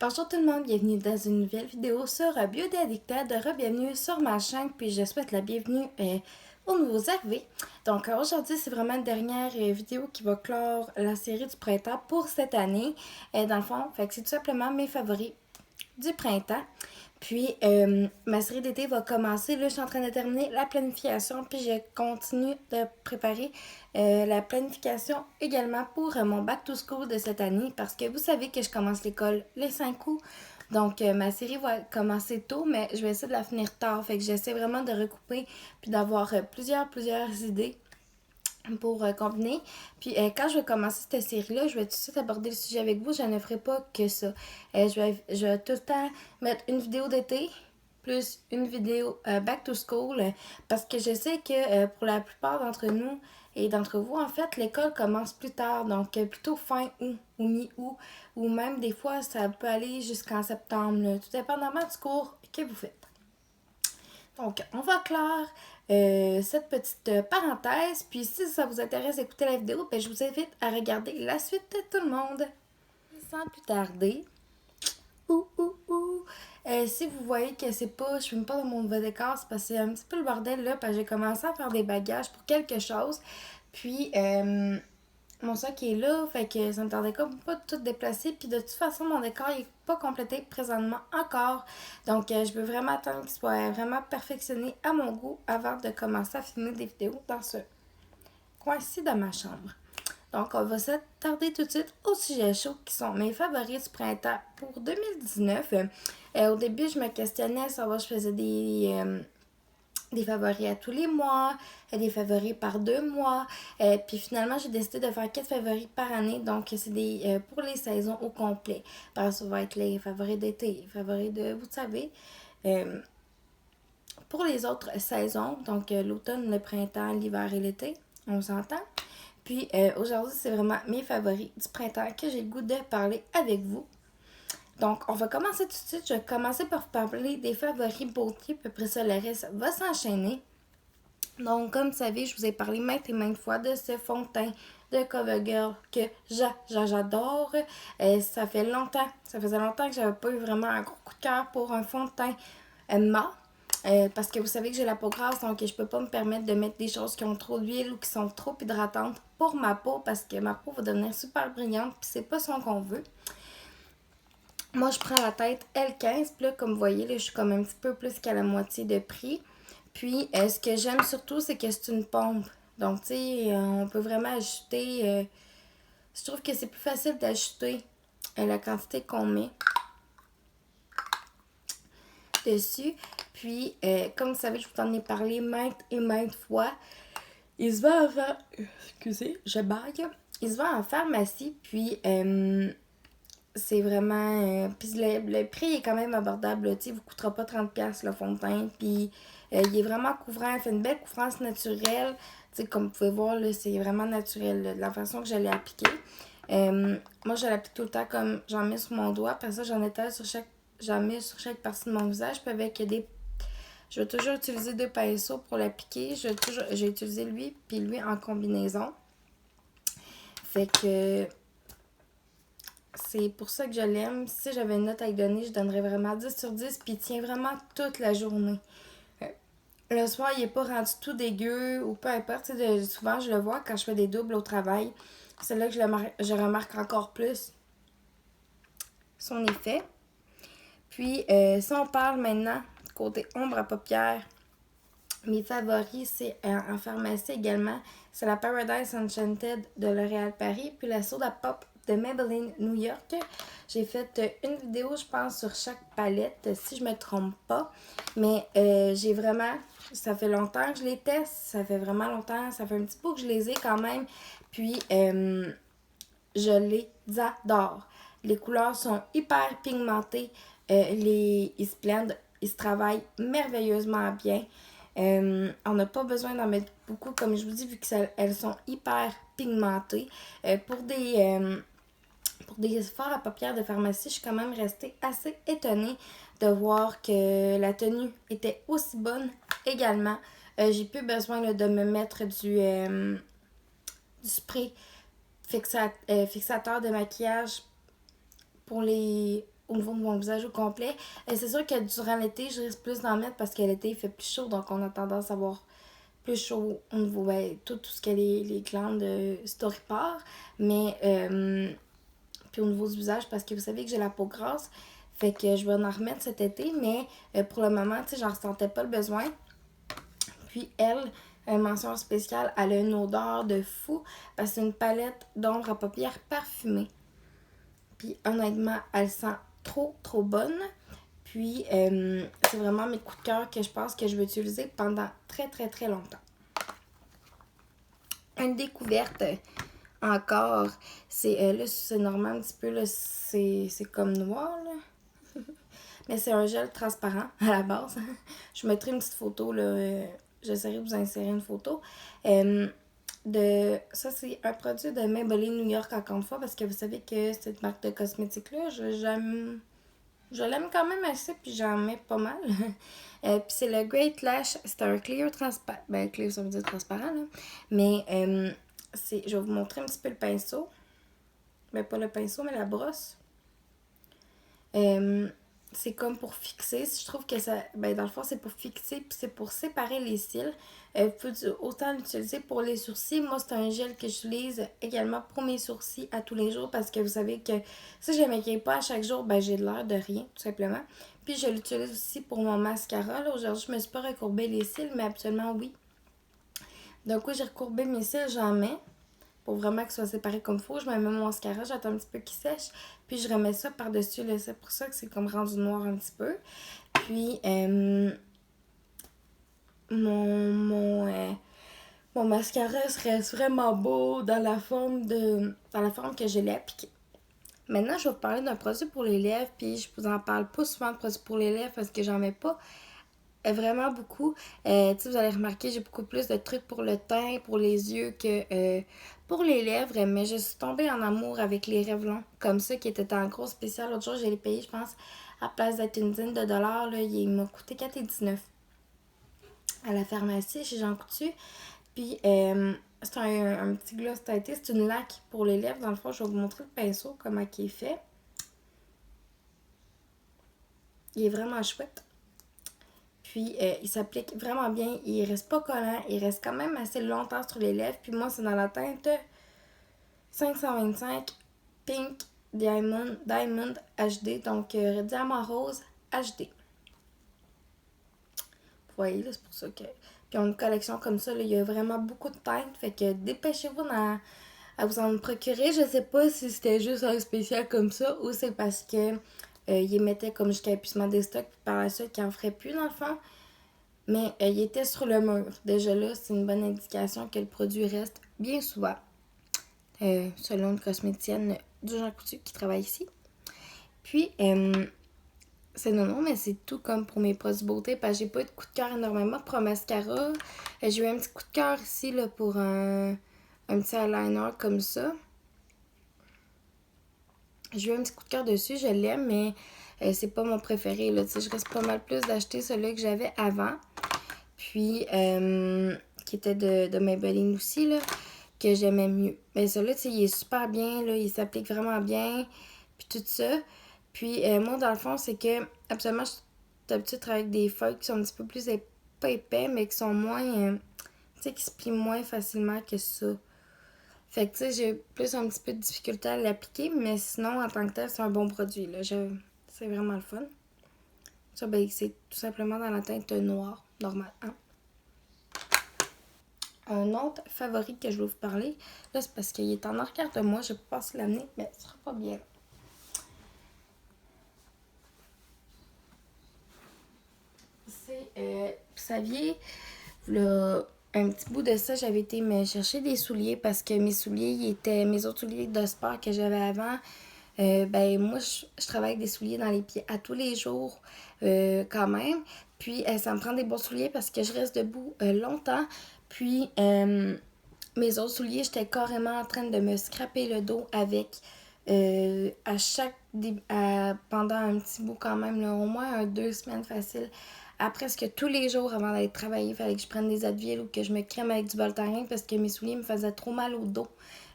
Bonjour tout le monde, bienvenue dans une nouvelle vidéo sur Beauty Addicted. Bienvenue sur ma chaîne, puis je souhaite la bienvenue aux nouveaux arrivés. Donc aujourd'hui, c'est vraiment une dernière vidéo qui va clore la série du printemps pour cette année. Dans le fond, c'est tout simplement mes favoris du printemps. Puis, ma série d'été va commencer. Là, je suis en train de terminer la planification, puis je continue de préparer la planification également pour mon back to school de cette année, parce que vous savez que je commence l'école les 5 août. Donc, ma série va commencer tôt, mais je vais essayer de la finir tard. Fait que j'essaie vraiment de recouper, puis d'avoir plusieurs idées pour combiner. Puis quand je vais commencer cette série-là, je vais tout de suite aborder le sujet avec vous. Je ne ferai pas que ça. Je vais tout le temps mettre une vidéo d'été plus une vidéo back to school parce que je sais que pour la plupart d'entre nous et d'entre vous, en fait, l'école commence plus tard, donc plutôt fin août ou mi-août, ou même des fois, ça peut aller jusqu'en septembre, là, tout dépendamment du cours que vous faites. Donc, on va clore cette petite parenthèse. Puis, si ça vous intéresse d'écouter la vidéo, ben, je vous invite à regarder la suite de tout le monde. Sans plus tarder, si vous voyez que c'est pas, je filme pas dans mon nouveau décor, c'est parce que c'est un petit peu le bordel là, parce que j'ai commencé à faire des bagages pour quelque chose. Puis, mon sac est là, fait que ça me tardait comme pas de tout déplacer. Puis de toute façon, mon décor n'est pas complété présentement encore. Donc, je veux vraiment attendre qu'il soit vraiment perfectionné à mon goût avant de commencer à filmer des vidéos dans ce coin-ci de ma chambre. Donc, on va s'attarder tout de suite au sujet chaud qui sont mes favoris du printemps pour 2019. Au début, je me questionnais à savoir si je faisais des favoris à tous les mois, des favoris par 2 mois. Puis finalement, j'ai décidé de faire 4 favoris par année. Donc, c'est des pour les saisons au complet. Parce que ça va être les favoris d'été, les favoris de, vous savez. Pour les autres saisons, donc l'automne, le printemps, l'hiver et l'été, on s'entend. Puis aujourd'hui, c'est vraiment mes favoris du printemps que j'ai le goût de parler avec vous. Donc, on va commencer tout de suite. Je vais commencer par vous parler des favoris beauté, puis après ça, le reste va s'enchaîner. Donc, comme vous savez, je vous ai parlé maintes et maintes fois de ce fond de teint de CoverGirl que j'adore. Ça faisait longtemps que j'avais pas eu vraiment un gros coup de cœur pour un fond de teint mat. Parce que vous savez que j'ai la peau grasse, donc je peux pas me permettre de mettre des choses qui ont trop d'huile ou qui sont trop hydratantes pour ma peau, parce que ma peau va devenir super brillante, puis c'est pas ce qu'on veut. Moi, je prends la tête L15, puis là, comme vous voyez, là, je suis comme un petit peu plus qu'à la moitié de prix. Puis, ce que j'aime surtout, c'est que c'est une pompe. Donc, tu sais, on peut vraiment ajouter... je trouve que c'est plus facile d'ajouter la quantité qu'on met dessus. Puis, comme vous savez, je vous en ai parlé maintes et maintes fois. Il se vend en excusez, je baille. Il se vend en pharmacie, puis c'est vraiment... puis le prix est quand même abordable, tu sais, vous coûtera pas 30$ le fond de teint. Puis il est vraiment couvrant, il fait une belle couvrance naturelle. Tu sais, comme vous pouvez voir, là, c'est vraiment naturel, là, de la façon que je l'ai appliqué. Moi, je l'applique tout le temps comme j'en mets sur mon doigt. Après ça, j'en mets sur chaque partie de mon visage. Puis avec des... Je vais toujours utiliser 2 pinceaux pour l'appliquer. J'ai utilisé lui puis lui en combinaison. Fait que c'est pour ça que je l'aime. Si j'avais une note à lui donner, je donnerais vraiment 10 sur 10. Puis il tient vraiment toute la journée. Le soir, il est pas rendu tout dégueu ou peu importe. Souvent, je le vois quand je fais des doubles au travail. C'est là que je remarque encore plus son effet. Puis, si on parle maintenant du côté ombre à paupières, mes favoris, c'est en pharmacie également. C'est la Paradise Enchanted de L'Oréal Paris, puis la Soda Pop de Maybelline New York. J'ai fait une vidéo, je pense, sur chaque palette, si je me trompe pas. Mais j'ai vraiment... Ça fait longtemps que je les teste. Ça fait vraiment longtemps. Ça fait un petit peu que je les ai quand même. Puis, je les adore. Les couleurs sont hyper pigmentées. Ils se blendent, ils se travaillent merveilleusement bien. On n'a pas besoin d'en mettre beaucoup, comme je vous dis, vu qu'elles sont hyper pigmentées. Pour des fards à paupières de pharmacie, je suis quand même restée assez étonnée de voir que la tenue était aussi bonne également. J'ai plus besoin là, de me mettre du fixateur de maquillage pour les... ou niveau de mon visage au complet. Et c'est sûr que durant l'été, je risque plus d'en mettre parce que l'été, il fait plus chaud. Donc, on a tendance à avoir plus chaud au niveau, tout ce que les glandes storipare. Mais, puis au niveau du visage, parce que vous savez que j'ai la peau grasse. Fait que je vais en remettre cet été. Mais pour le moment, tu sais, j'en ressentais pas le besoin. Puis elle, mention spéciale, elle a une odeur de fou parce que c'est une palette d'ombre à paupières parfumée. Puis honnêtement, elle sent trop, trop bonne. Puis c'est vraiment mes coups de cœur que je pense que je vais utiliser pendant très, très, très longtemps. Une découverte encore, c'est là, c'est normal un petit peu, là, c'est comme noir, là. Mais c'est un gel transparent à la base. Je mettrai une petite photo, là. J'essaierai de vous insérer une photo. Ça, c'est un produit de Maybelline New York, encore une fois, parce que vous savez que cette marque de cosmétiques-là, je l'aime quand même assez, puis j'en mets pas mal. Puis c'est le Great Lash. C'est un clear transparent. Ben, clear, ça veut dire transparent, là. Mais je vais vous montrer un petit peu le pinceau. Ben, pas le pinceau, mais la brosse. C'est comme pour fixer. Je trouve que ça. Ben, dans le fond, c'est pour fixer, puis c'est pour séparer les cils. Vous pouvez autant l'utiliser pour les sourcils. Moi, c'est un gel que j'utilise également pour mes sourcils à tous les jours parce que vous savez que si je ne m'écris pas à chaque jour, ben, j'ai l'air de rien, tout simplement. Puis je l'utilise aussi pour mon mascara. Là, aujourd'hui, je me suis pas recourbé les cils, mais absolument oui. Donc, oui, j'ai recourbé mes cils, j'en mets. Pour vraiment que ce soit séparé comme il faut, je mets mon mascara, j'attends un petit peu qu'il sèche, puis je remets ça par-dessus. C'est pour ça que c'est comme rendu noir un petit peu. Puis, mon mascara reste vraiment beau dans la forme que je l'ai appliqué. Maintenant, je vais vous parler d'un produit pour les lèvres, puis je vous en parle pas souvent de produits pour les lèvres parce que j'en mets pas vraiment beaucoup. Vous allez remarquer, j'ai beaucoup plus de trucs pour le teint, pour les yeux que pour les lèvres. Mais je suis tombée en amour avec les Revlon, comme ça, qui était en gros spécial. L'autre jour, je l'ai payé, je pense, à place d'être une dizaine de dollars. Là, il m'a coûté 4,19 à la pharmacie chez Jean Coutu. Puis, c'est un petit gloss teinté. C'est une laque pour les lèvres. Dans le fond, je vais vous montrer le pinceau, comment il est fait. Il est vraiment chouette. Puis, il s'applique vraiment bien. Il reste pas collant. Il reste quand même assez longtemps sur les lèvres. Puis moi, c'est dans la teinte 525 Pink Diamond HD. Donc, diamant rose HD. Vous voyez, là, c'est pour ça que... Puis, on a une collection comme ça. Là, il y a vraiment beaucoup de teintes. Fait que dépêchez-vous à vous en procurer. Je sais pas si c'était juste un spécial comme ça ou c'est parce que... il mettait comme jusqu'à épuisement des stocks, puis par la suite, il en ferait plus dans le fond. Mais il était sur le mur. Déjà là, c'est une bonne indication que le produit reste bien souvent. Selon une cosméticienne du Jean Coutu qui travaille ici. Puis, c'est non, mais c'est tout comme pour mes produits beauté, parce que j'ai pas eu de coup de cœur énormément pour un mascara. J'ai eu un petit coup de cœur ici là, pour un petit eyeliner comme ça. J'ai eu un petit coup de cœur dessus, je l'aime, mais c'est pas mon préféré. Là. Je reste pas mal plus d'acheter celui que j'avais avant. Puis, qui était de Maybelline aussi, là, que j'aimais mieux. Mais celui-là, il est super bien, là, il s'applique vraiment bien, puis tout ça. Puis, moi, dans le fond, c'est que, absolument, je suis habituée de travailler avec des feuilles qui sont un petit peu plus pas épais, mais qui sont moins, tu sais, qui se plient moins facilement que ça. Fait que, tu sais, j'ai plus un petit peu de difficulté à l'appliquer, mais sinon, en tant que tel, c'est un bon produit, là. C'est vraiment le fun. Ça, ben, c'est tout simplement dans la teinte noire, normale, hein. Un autre favori que je vais vous parler, là, c'est parce qu'il est en arrière de moi, je vais pas se l'amener, mais ce sera pas bien. C'est, vous saviez, là, un petit bout de ça, j'avais été me chercher des souliers parce que mes autres souliers de sport que j'avais avant. Ben moi, je travaille avec des souliers dans les pieds à tous les jours quand même. Puis, ça me prend des bons souliers parce que je reste debout longtemps. Puis, mes autres souliers, j'étais carrément en train de me scraper le dos avec pendant un petit bout quand même, là, au moins 2 semaines facile. À presque tous les jours avant d'aller travailler, il fallait que je prenne des Advil ou que je me crème avec du Voltaren parce que mes souliers me faisaient trop mal au dos.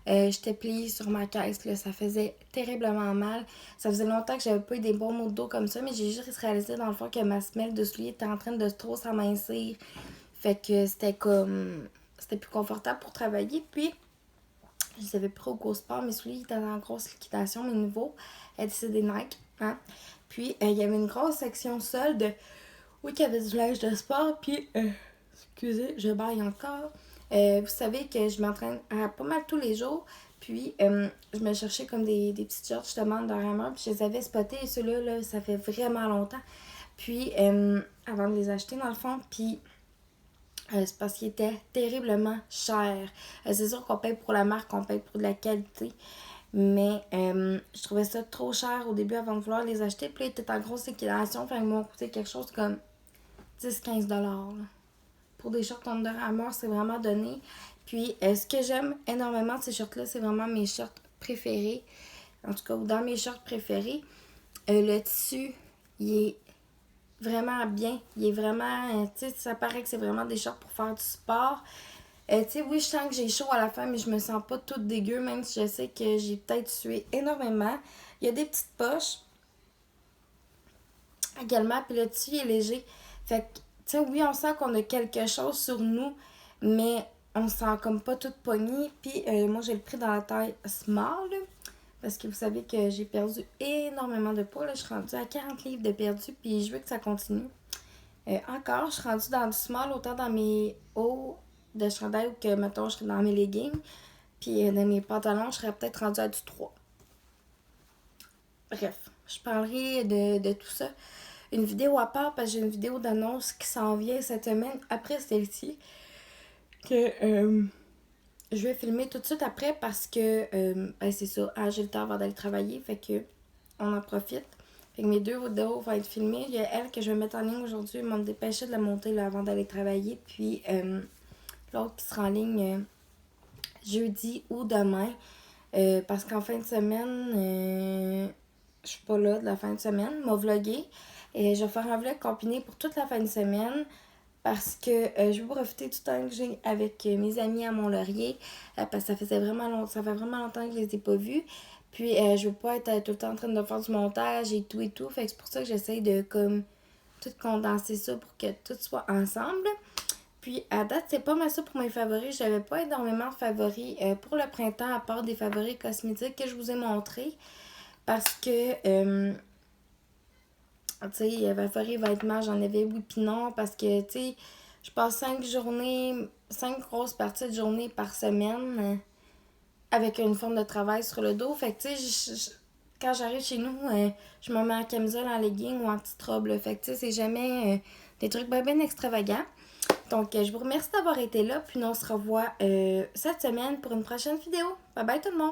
J'étais pliée sur ma caisse, là, ça faisait terriblement mal. Ça faisait longtemps que j'avais pas eu des bons maux de dos comme ça, mais j'ai juste réalisé dans le fond que ma semelle de soulier était en train de trop s'amincir. Fait que c'était comme... C'était plus confortable pour travailler. Puis, je les avais pris au Go Sport. Mes souliers étaient en grosse liquidation, mes nouveaux. C'est des Nike. Hein? Puis, il y avait une grosse section solde. Oui, qu'il y avait du linge de sport. Puis, excusez, je baille encore. Vous savez que je m'entraîne pas mal tous les jours. Puis, je me cherchais comme des petits shorts justement dans la main. Puis, je les avais spotés. Et ceux-là, là, ça fait vraiment longtemps. Puis, avant de les acheter, dans le fond. Puis, c'est parce qu'ils étaient terriblement chers. C'est sûr qu'on paye pour la marque, on paye pour de la qualité. Mais je trouvais ça trop cher au début avant de vouloir les acheter. Puis là, ils étaient en grosse liquidation. Enfin, ils m'ont coûté quelque chose comme 10-15$. Pour des shorts Under Armour, c'est vraiment donné. Puis, ce que j'aime énormément de ces shorts-là, c'est vraiment mes shorts préférés. En tout cas, dans mes shorts préférés. Le tissu, il est vraiment bien. Il est vraiment... tu sais, ça paraît que c'est vraiment des shorts pour faire du sport. Tu sais, oui, je sens que j'ai chaud à la fin, mais je me sens pas toute dégueu, même si je sais que j'ai peut-être sué énormément. Il y a des petites poches également, puis le tissu est léger. Fait que, tu sais, oui, on sent qu'on a quelque chose sur nous, mais on se sent comme pas toute poignée. Puis moi, j'ai le pris dans la taille small, parce que vous savez que j'ai perdu énormément de poids. Là. Je suis rendue à 40 livres de perdu, puis je veux que ça continue. Encore, je suis rendue dans du small, autant dans mes hauts de chandail que, mettons, je serais dans mes leggings. Puis dans mes pantalons, je serais peut-être rendue à du 3. Bref, je parlerai de tout ça. Une vidéo à part, parce que j'ai une vidéo d'annonce qui s'en vient cette semaine, après celle-ci, que je vais filmer tout de suite après parce que, c'est ça, j'ai le temps avant d'aller travailler, fait que on en profite. Fait que mes 2 vidéos vont être filmées. Il y a elle que je vais mettre en ligne aujourd'hui. Ils m'ont dépêché de la monter là, avant d'aller travailler. Puis l'autre qui sera en ligne jeudi ou demain. Parce qu'en fin de semaine, je suis pas là de la fin de semaine. M'a vlogué. Et je vais faire un vlog combiné pour toute la fin de semaine. Parce que je veux profiter du temps que j'ai avec mes amis à Mont-Laurier. Parce que ça fait vraiment longtemps que je les ai pas vus. Puis je veux pas être tout le temps en train de faire du montage et tout. Fait que c'est pour ça que j'essaye de comme tout condenser ça pour que tout soit ensemble. Puis à date, c'est pas mal ça pour mes favoris. J'avais pas énormément de favoris pour le printemps, à part des favoris cosmétiques que je vous ai montrés. Parce que tu sais, favoris vêtements, j'en avais oui pis non. Parce que tu sais, je passe 5 grosses parties de journée par semaine. Avec une forme de travail sur le dos. Fait que, tu sais, quand j'arrive chez nous, je me mets en camisole, en legging ou en petite robe. Là. Fait que, tu sais, c'est jamais des trucs bien extravagants. Donc, je vous remercie d'avoir été là. Puis, on se revoit cette semaine pour une prochaine vidéo. Bye bye tout le monde!